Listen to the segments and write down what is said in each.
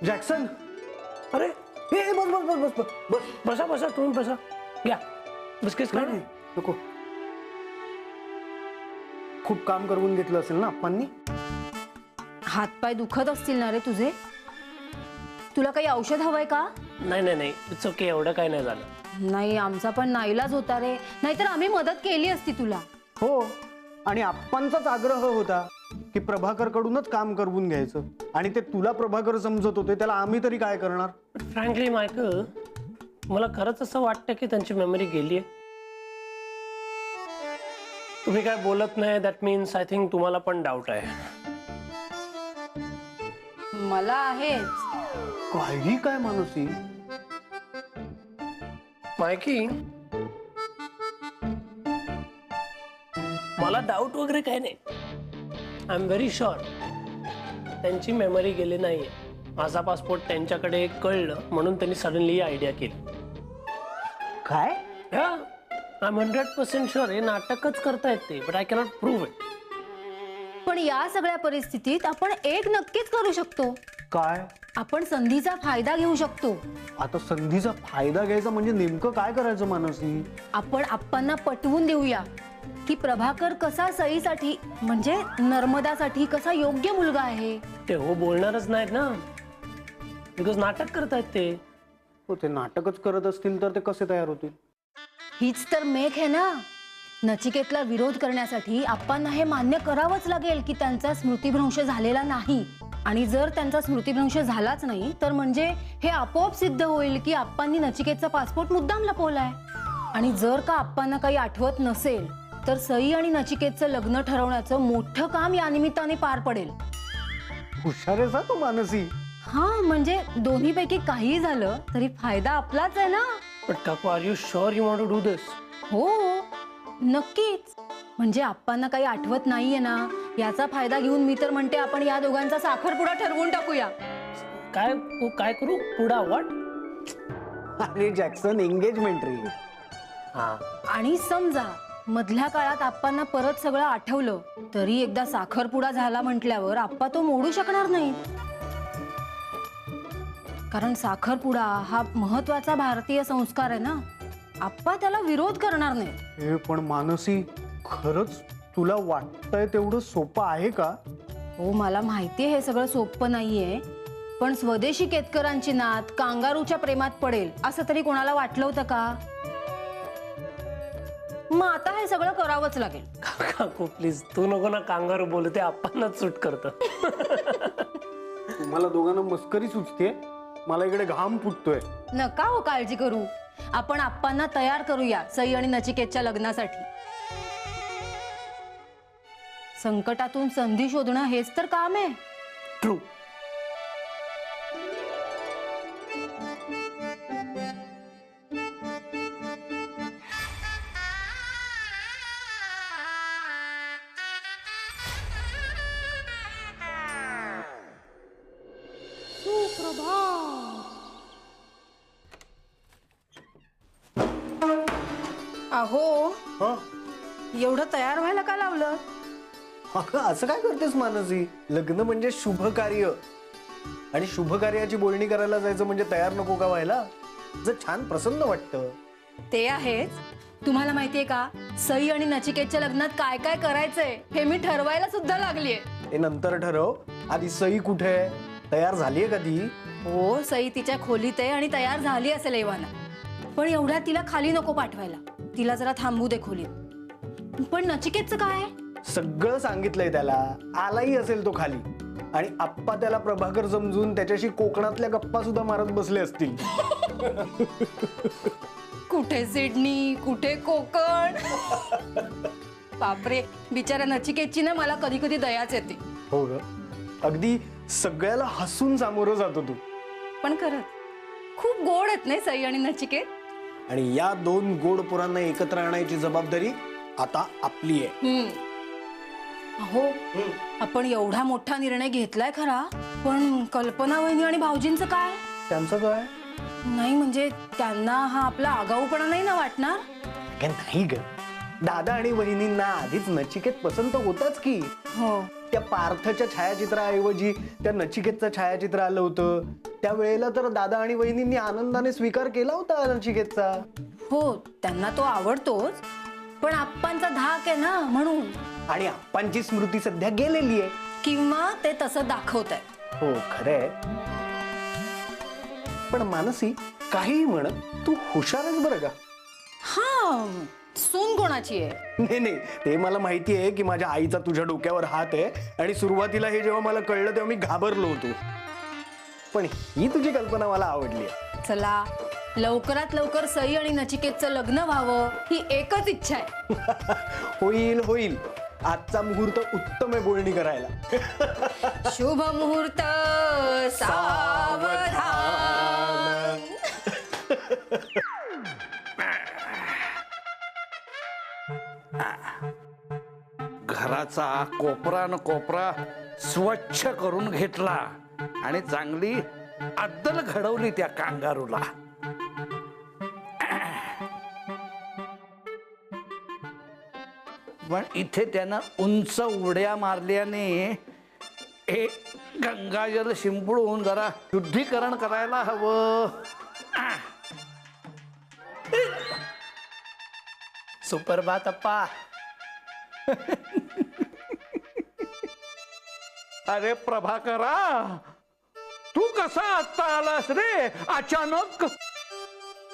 Jackson, अरे हे बस बस बस बस बस बसा बसा, तुम्ही बसा, या बिस्किट खा. नाही नको. खूप काम करून घेतलं असेल ना आप्पांनी. हातपाय दुखत असतील ना रे तुझे? तुला काही औषध हवंय का? नाही नाही नाही, इट्स ओके, एवढं काय नाही झालं. नाही, आमचा पण नाईलाज होता रे, नाहीतर आम्ही मदत केली असती तुला. हो, आणि आप्पांचाच आग्रह होता की प्रभाकर कडूनच काम करून घ्यायचं, आणि ते तुला प्रभाकर समजत होते, त्याला आम्ही तरी काय करणार. फ्रँकली मायकल, मला खरंच असं वाटतं की त्यांची मेमरी गेली आहे. तुम्ही काय बोलत नाही, दॅट मीन्स आय थिंक तुम्हाला पण डाऊट आहे. मला आहेच. काही काय मानसी. मायकी, मला डाऊट वगैरे काय नाही. आय एम व्हेरी शुअर त्यांची मेमरी गेली नाहीये. माझा पासपोर्ट त्यांच्याकडे कळलं म्हणून त्यांनी सडनली आयडिया केली. काय? आय एम 100% शुअर हे नाटकच करतायत ते, but I cannot prove it. पण या सगळ्या परिस्थितीत आपण एक नक्कीच करू शकतो. काय? आपण संधीचा फायदा घेऊ शकतो. आता संधीचा फायदा घ्यायचा म्हणजे नेमकं काय करायचं मानसी? आपण आप्पांना पटवून देऊया की प्रभाकर कसा सईसाठी म्हणजे नर्मदासाठी कसा योग्य मुलगा आहे. ते हो बोलणारच नाहीत ना, बिकॉज नाटक करतायत ते. हो, ते नाटकच करत असतील तर ते कसे तयार होतील? हीच तर मेघ आहे ना. नचिकेतला विरोध करण्यासाठी आप्पांना हे मान्य करावंच लागेल की त्यांचा स्मृतिभ्रंश झालेला नाही. आणि जर त्यांचा स्मृतिभ्रंश झालाच नाही तर म्हणजे हे आपोआप सिद्ध होईल की आप्पांनी नचिकेतचा पासपोर्ट मुद्दाम लपवलाय. आणि जर का आप्पांना काही आठवत नसेल तर सई आणि नचिकेतचं लग्न ठरवण्याचं मोठं काम या निमित्ताने पार पडेल. हुशार आहेस तू मानसी. हा, म्हणजे दोन्हीपैकी काही झालं तरी फायदा आपलाच आहे ना. बट काकू, are you sure you want to do this? हो नक्कीच. म्हणजे आप्पांना काही आठवत नाहीये ना, याचा फायदा घेऊन मी तर म्हणते आपण या दोघांचा साखरपुडा ठरवून टाकूया. काय काय करू? पुढा व्हॉट? अरे जॅक्सन, एंगेजमेंट रे. हा, आणि समजा मधल्या काळात आप्पांना परत सगळं आठवलं तरी एकदा साखरपुडा झाला म्हटल्यावर आप्पा तो मोडू शकणार नाही. कारण साखरपुडा हा महत्वाचा भारतीय संस्कार आहे ना. आप्पा त्याला विरोध करणार नाही. हे पण मानसी, खरंच तुला वाटतंय तेवढं सोपं आहे का? हो, मला माहितीये हे सगळं सोपं नाहीये, पण स्वदेशी केतकरांची नात कांगारूच्या प्रेमात पडेल असं तरी कोणाला वाटलं होतं का? मग आता हे सगळं करावंच लागेल. काकू प्लीज, तू नको ना कांगारू बोलू, ते आपणच सूट करतं. तुम्हाला दोघांना मस्करी सुचते, मला इकडे घाम फुटतोय. नका हो काळजी करू. आपण आप्पांना तयार करूया सई आणि नचिकेतच्या लग्नासाठी. संकटातून संधी शोधणं हेच तर काम आहे. ट्रू. अहो, हं? एवढं तयार व्हायला का लावलं? अगं, असं काय करतेस मानसी? लग्न म्हणजे शुभ कार्य, आणि शुभ कार्याची बोलणी करायला जायचं म्हणजे तयार नको का व्हायला? जर छान प्रसन्न वाटतं. ते आहेच. तुम्हाला माहितीये का, सई आणि नचिकेतच्या लग्नात काय काय करायचंय हे मी ठरवायला सुद्धा लागलीये. हे नंतर ठरव. आधी सई कुठे आहे? तयार झालीये का ती? हो, सई तिच्या खोलीत आहे आणि तयार झाली असेल एव्हाना. पण एवढ्या तिला खाली नको पाठवायला. तिला जरा थांबू दे खोलीत. पण नचिकेतचं काय? सगळं सांगितलंय त्याला. आलाही असेल तो खाली, आणि आप्पा त्याला प्रभाकर समजून त्याच्याशी कोकणातल्या गप्पा सुद्धा मारत बसले असतील. कुठे सिडनी, कुठे कोकण. बापरे, बिचाऱ्या नचिकेतची ना मला कधी कधी दयाच येते. हो ग, अगदी सगळ्याला हसून सामोरं जातो तू. पण खरंच खूप गोड आहेत नाही सई आणि नचिकेत. आणि या दोन गोड पोरांना एकत्र आणायची जबाबदारी आता आपली आहे. हो, आपण एवढा मोठा निर्णय घेतलाय खरा, पण कल्पना वहिनी आणि भाऊजींचं काय? त्यांचं काय? नाही म्हणजे त्यांना हा आपला आगाऊपणा नाही ना वाटणार? अगं नाही ग, दादा आणि वहिनींना आधीच नचिकेत पसंत होताच की. हो, त्या पार्थच्या छायाचित्राऐवजी त्या नचिकेतचं छायाचित्र आलं होतं. त्यावेळेला तर दादा आणि वहिनींनी आनंदाने स्वीकार केला होता नचिकेतचा. हो, त्यांना तो आवडतोच, पण आप्पांचा धाक आहे ना म्हणून. आणि आप्पांची स्मृती सध्या गेलेली आहे. किंवा ते तसं दाखवत आहे. हो खरंय. पण मानसी, काही म्हण, तू हुशारच बरं का. हा, सून कोणाची आहे? नाही नाही, ते मला माहिती आहे की माझ्या आईचा तुझ्या डोक्यावर हात आहे, आणि सुरुवातीला हे जेव्हा मला कळलं तेव्हा मी घाबरलो होतो. पण ही तुझी कल्पना मला आवडली आहे. चला, लवकरात लवकर सई आणि नचिकेतचं लग्न व्हावं ही एकच इच्छा आहे. होईल होईल. आजचा मुहूर्त उत्तम आहे बोलणी करायला. शुभ मुहूर्त सावधान. घराचा कोपरा न कोपरा स्वच्छ करून घेतला आणि चांगली अद्दल घडवली त्या कांगारूला. पण इथे त्यानं उंच उड्या मारल्याने हे गंगाजल शिंपडून जरा शुद्धीकरण करायला हवं. सुप्रभात अप्पा. अरे प्रभाकरा, तू कसा आता आलास रे अचानक?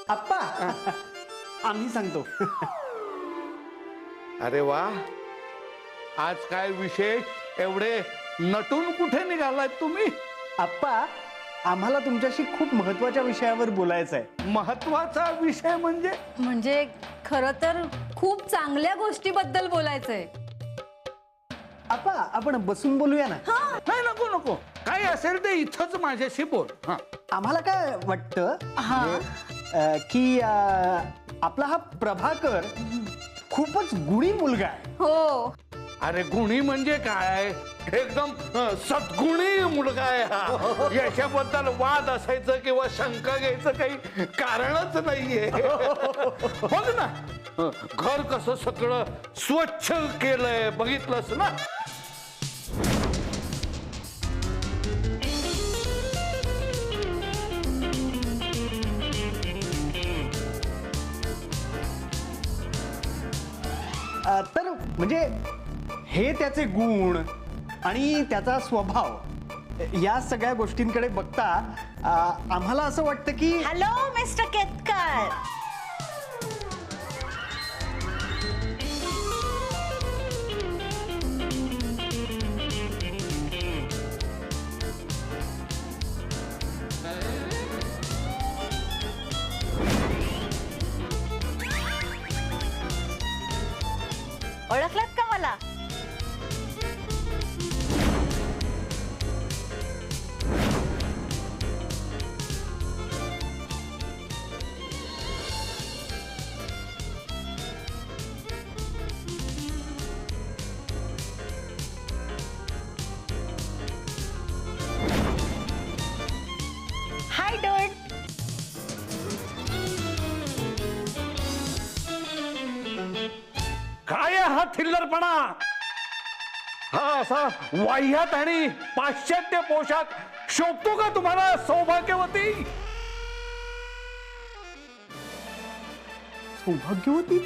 आप्पा, आम्ही सांगतो. अरे वा, आज काय विशेष? एवढे नटून कुठे निघालाय तुम्ही? आप्पा, आम्हाला तुमच्याशी खूप महत्वाच्या विषयावर बोलायचं आहे. महत्वाचा विषय म्हणजे खरं तर खूप चांगल्या गोष्टीबद्दल बोलायचंय. आप्पा, आपण बसून बोलूया ना. नाही, नको नको, काय असेल ते इथंच माझ्याशी बोल. हा. आम्हाला काय वाटतं की आपला हा प्रभाकर खूपच गुणी मुलगा आहे. हो, अरे गुणी म्हणजे काय? एकदम सद्गुणी मुलगा आहे हा. याच्याबद्दल वाद असायचं किंवा शंका घ्यायचं काही कारणच नाहीये. बघ ना, घर कसं सगळं स्वच्छ केलंय, बघितलंस ना? तर म्हणजे हे त्याचे गुण आणि त्याचा स्वभाव, या सगळ्या गोष्टींकडे बघता आम्हाला असं वाटतं की हॅलो मिस्टर केतकर. ओळखलात का मला? हाय डूड. काय हा थिल्लरपणा? हा असा वाह्यात आणि पाश्चात्य पोशाख शोभतो का तुम्हाला सौभाग्यवती? सौभाग्यवती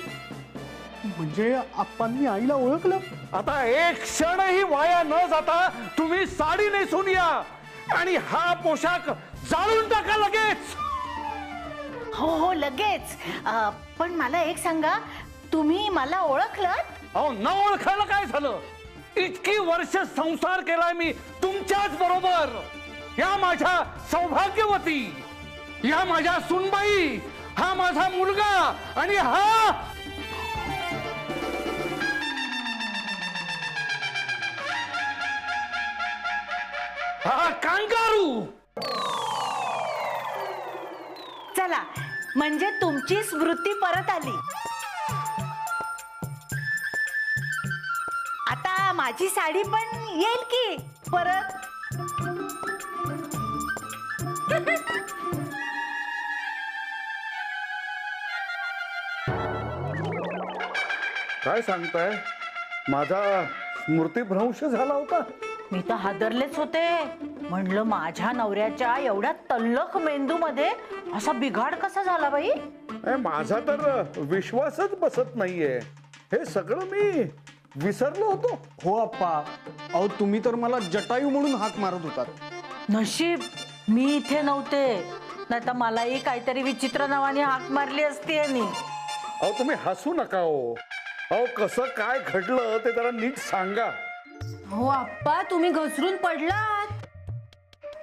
म्हणजे आप्पांनी आईला ओळखलं. आता एक क्षणही वाया न जाता तुम्ही साडी नेसून या आणि हा पोशाख जाळून टाका लगेच. हो हो लगेच. पण मला एक सांगा, तुम्ही मला ओळखलत? अहो, न ओळखायला काय झालं? इतकी वर्ष संसार केलाय मी तुमच्याच बरोबर. या माझ्या सौभाग्यवती, या माझ्या सुनबाई, हा माझा मुलगा आणि हा कांगारू. चला, म्हणजे तुमची स्मृती परत आली. आता माझी साडी पण येईल की परत? काय सांगताय? माझा स्मृतिभ्रंश झाला होता? मी तर हादरलेच होते. म्हणलं माझ्या नवऱ्याच्या एवढ्या तल्लख मेंदूमध्ये असा बिघाड कसा झाला बाई? माझा तर विश्वासच बसत नाहीये. हे सगळं मी विसरलो होतो. हो आप्पा, अहो तुम्ही तर मला जटायू म्हणून हाक मारत होतात. नशीब मी इथे नव्हते, नाही तर मलाही काहीतरी विचित्र नावाने हाक मारली असती यांनी. अहो तुम्ही हसू नका हो. अहो कसं काय घडलं ते जरा नीट सांगा. हो आप्पा, तुम्ही घसरून पडलात.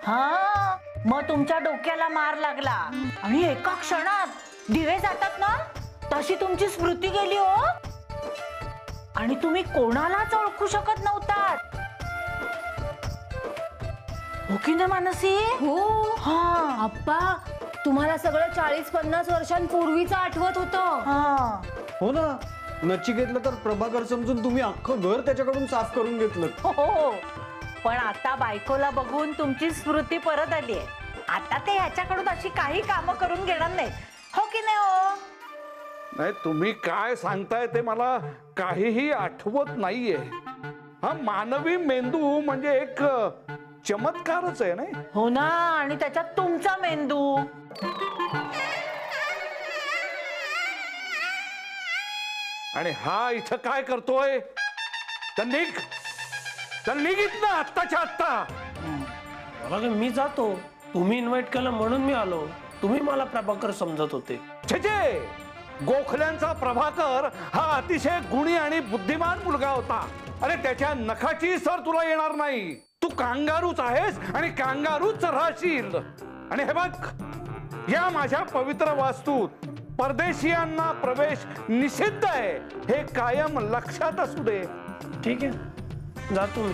हा, मग तुमच्या डोक्याला मार लागला आणि एका क्षणात दिवे जातात ना तशी तुमची स्मृती गेली हो. आणि तुम्ही कोणालाच ओळखू शकत नव्हतात. हो की नाही मानसी? हो हा आप्पा, तुम्हाला सगळं 40-50 वर्षांपूर्वीच आठवत होतं. हा. हो ना, नचिकेतलं तर प्रभाकर समजून तुम्ही अख्खं घर त्याच्याकडून साफ करून घेतलं. हो, पण आता बायकोला बघून तुमची स्मृती परत आली आहे. आता ते ह्याच्याकडून अशी काही कामं करून घेणार नाही. हो की नाही हो? नाही, तुम्ही काय सांगताय ते मला काहीही आठवत नाहीये. हा मानवी मेंदू म्हणजे एक चमत्कारच आहे नाही. हो ना, आणि त्याच्यात तुमचा मेंदू. आणि हा इथं काय करतोय? तर निघ इथनं आत्ताच्या आत्ता. मला काय, मी जातो. तुम्ही इन्व्हाइट केलं म्हणून मी आलो. तुम्ही मला प्रभाकर समजत होते. छे, गोखल्यांचा प्रभाकर हा अतिशय गुणी आणि बुद्धिमान मुलगा होता. अरे त्याच्या नखाची सर तुला येणार नाही. तू कांगारूच आहेस आणि कांगारूच राहशील. आणि हे बघ, या माझ्या पवित्र वास्तूत परदेशीयांना प्रवेश निषिद्ध आहे, हे कायम लक्षात असू दे. ठीक आहे, जातो मी.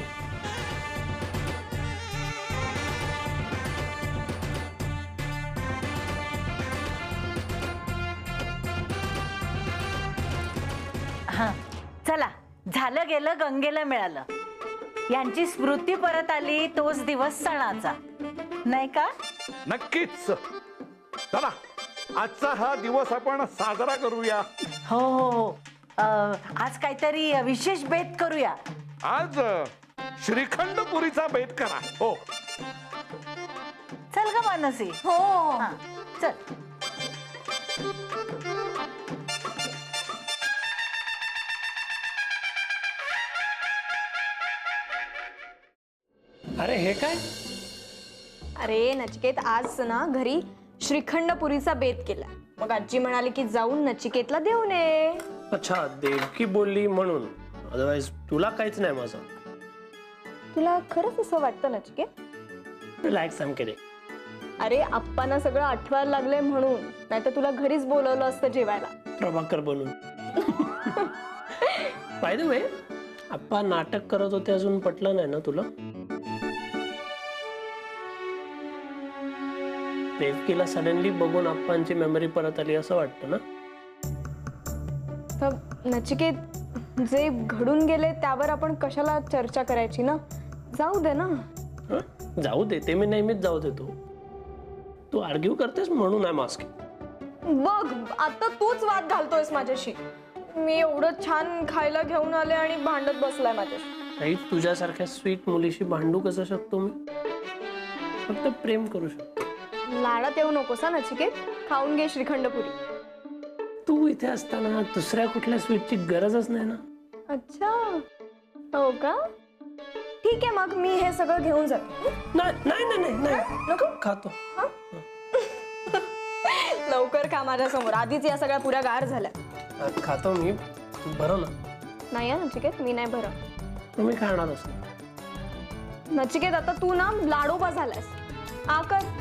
हा, चला, झालं गेलं गंगेला मिळालं. यांची स्मृती परत आली तोच दिवस सणाचा, नाही का? नक्कीच. चला, आजचा हा दिवस आपण साजरा करूया. हो हो हो. आज काहीतरी विशेष बेत करूया. आज श्रीखंड पुरीचा बेत करा. हो, चल ग मानसी. हो हा, चल. अरे हे काय? अरे नचिकेत, आज ना घरी श्रीखंड पुरीचा बेत केला. मग आजी म्हणाली की जाऊन नचिकेतला देऊन ये. अच्छा, देवकी बोलली म्हणून. अदरवाईज तुला काहीच नाही माझं. तुला खरंच असं वाटतं नचिकेत? रिलॅक्स, आम किडिंग. अरे आप्पांना सगळं आठवायला लागलंय म्हणून, नाहीतर तुला घरीच बोलवलं असतं जेवायला. प्रभाकर बनून. बाय द वे, आप्पा नाटक करत होते, अजून पटलं नाही ना तुला? देवकीला सडनली बघून आप्पांची मेमरी परत आली असं वाटतं ना? तर नचिकेत, जे घडून गेले त्यावर आपण कशाला चर्चा करायची ना? जाऊ दे ना. हं? जाऊ दे, ते मी नेहमीच जाऊ देतो. तू आर्ग्यू करतेस म्हणून आहे मास्क. बघ, आता तूच वाद घालतोयस माझ्याशी. मी एवढं छान खायला घेऊन आले आणि भांडत बसलाय माझ्याशी. आई, तुझ्यासारख्या स्वीट मुलीशी भांडू कसं शकतो मी? फक्त प्रेम करू शकतो. लाडात येऊ नकोस हा नचिकेत. खाऊन घे श्रीखंडपुरी. तू इथे असताना दुसऱ्या कुठल्या स्वीटची गरजच नाही ना. अच्छा, हो का? ठीक आहे, मग मी हे सगळं घेऊन जाते. नाही नाही नाही नाही, नको? खातो. लवकर खा माझ्या समोर. आधीच या सगळ्या पुऱ्या गार झाल्या. खातो मी. तू बरं ना? नाही नचिकेत, मी नाही बरं. तुम्ही खाणारच ना? नचिकेत, आता तू ना लाडोबा झालास. आकर.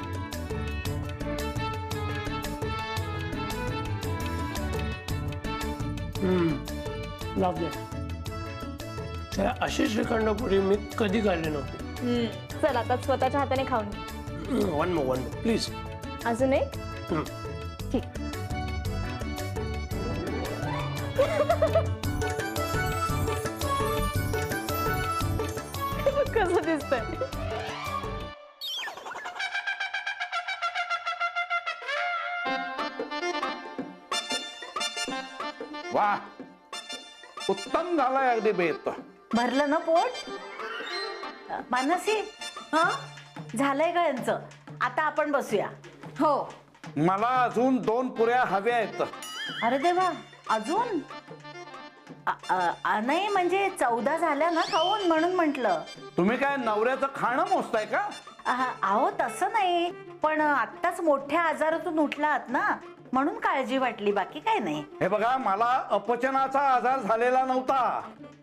लाभले. अशी श्रीखंडपुरी मी कधी खाल्ली नव्हती. चल आता स्वतःच्या हाताने खाऊन घे. One more please. अजून एक. ठीक. कसं दिसतंय? वा, उत्तम झालाय अगदी बेत. भरलं ना पोट? मानसी, हा, झालंय का यांचं? आता आपण बसूया. हो. मला अजून 2 पुऱ्या हव्या आहेत. अरे देवा, अजून नाही म्हणजे 14 झाल्या ना खाऊन, म्हणून म्हटलं. तुम्ही काय नवऱ्याचं खाणं मोजताय का? अहो तसं नाही, पण आत्ताच मोठ्या आजारातून उठलात ना, म्हणून काळजी वाटली, बाकी काय नाही. हे बघा, मला अपचनाचा आजार झालेला नव्हता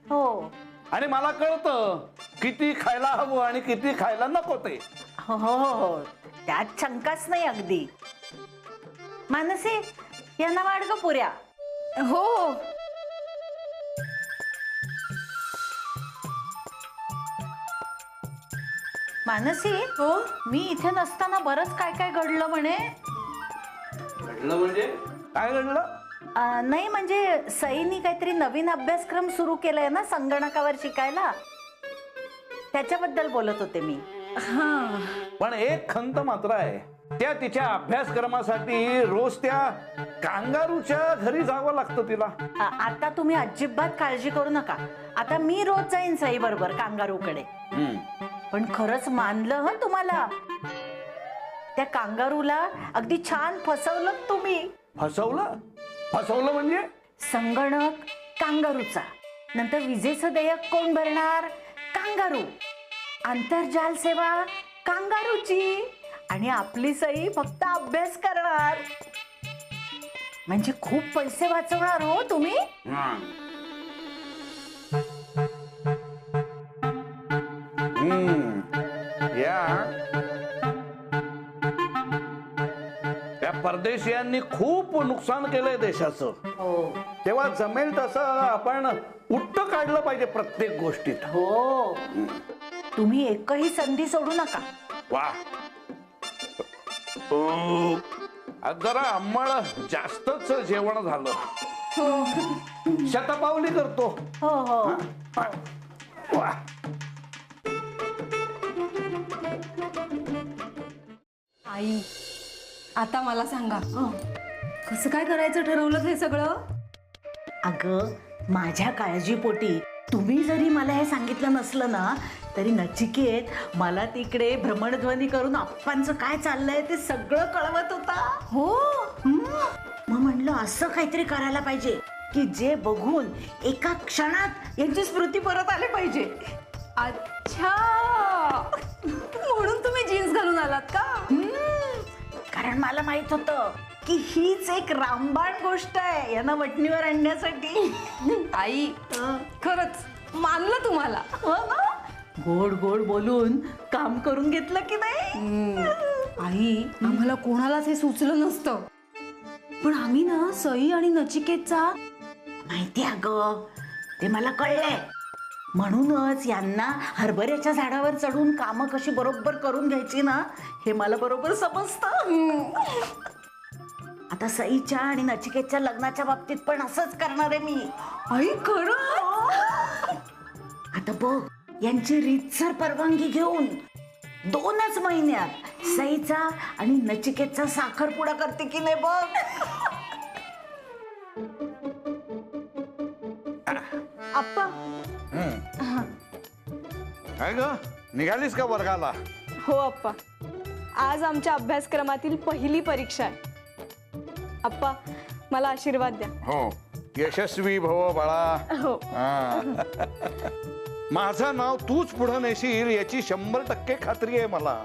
हो आणि मला कळतं किती खायला हवं आणि किती खायला नको ते. हो हो हो, त्यात शंकाच नाही अगदी. मानसी, यांना वाढ ग पुऱ्या. हो हो. मानसी, हो, मी इथे नसताना बरंच काय काय घडलं म्हणे. घडलं म्हणजे काय घडलं? नाही म्हणजे सईनी काहीतरी नवीन अभ्यासक्रम सुरू केलाय ना संगणकावर शिकायला, त्याच्याबद्दल बोलत होते मी. पण एक खंत मात्र आहे, त्या तिच्या अभ्यासक्रमासाठी रोज त्या कांगारूच्या घरी जावं लागतं तिला. आता तुम्ही अजिबात काळजी करू नका, आता मी रोज जाईन सई बरोबर कांगारूकडे. पण खरंच मानलं हं तुम्हाला, त्या कांगारूला अगदी छान फसवलं तुम्ही. फसवलं? फसवलं म्हणजे? संगणक कांगारूचा, नंतर विजेचं देयक कोण भरणार? कांगारू. आंतरजाल सेवा कांगारूची, आणि आपली सई फक्त अभ्यास करणार. म्हणजे खूप पैसे वाचवणार हो तुम्ही. त्या परदेशियांनी खूप नुकसान केलंय देशाचं. तेव्हा जमेल तसं आपण उट्ट काढलं पाहिजे प्रत्येक गोष्टीत. हो, तुम्ही एकही संधी सोडू नका. वा, आज जरा आम्हाला जास्तच जेवण झालं. शतपावली करतो. हो हो. वा, आई, आता मला सांगा, कसं काय करायचं ठरवलं हे सगळं? अगं, माझ्या काळजीपोटी तुम्ही जरी मला हे सांगितलं नसलं ना, तरी नचिकेत मला तिकडे भ्रमणध्वनी करून आप्पांचं काय चाललंय ते सगळं कळवत होता. हो. मग म्हणलं असं काहीतरी करायला पाहिजे की जे बघून एका क्षणात यांची स्मृती परत आली पाहिजे. अच्छा, म्हणून तुम्ही जीन्स घालून आलात का? कारण मला माहित होतं की हीच एक रामबाण गोष्ट आहे यांना वटणीवर आणण्यासाठी. आई, खरंच मानलं तुम्हाला. हो ना? गोड गोड बोलून काम करून घेतलं की नाही. आई, आम्हाला कोणालाच हे सुचलं नसतं, पण आम्ही ना सई आणि नचिकेतचा माहिती अगं, ते मला कळलंय. म्हणूनच यांना हरभऱ्याच्या झाडावर चढून कामं कशी बरोबर करून घ्यायची ना, हे मला बरोबर समजतं. आता सईच्या आणि नचिकेतच्या लग्नाच्या बाबतीत पण असंच करणार आहे मी. आई, खरं? आता बघ, यांची रीतसर परवानगी घेऊन 2च महिन्यात सईचा आणि नचिकेतचा साखरपुडा करते की नाही बघ. आप्पा, काय ग, निघालीस का वर्गाला? हो आप्पा, आज आमच्या अभ्यासक्रमातील पहिली परीक्षा आहे. आप्पा, मला आशीर्वाद द्या. हो, यशस्वी भव बाळा. हो. माझं नाव तूच पुढं नेशील याची 100% खात्री आहे मला.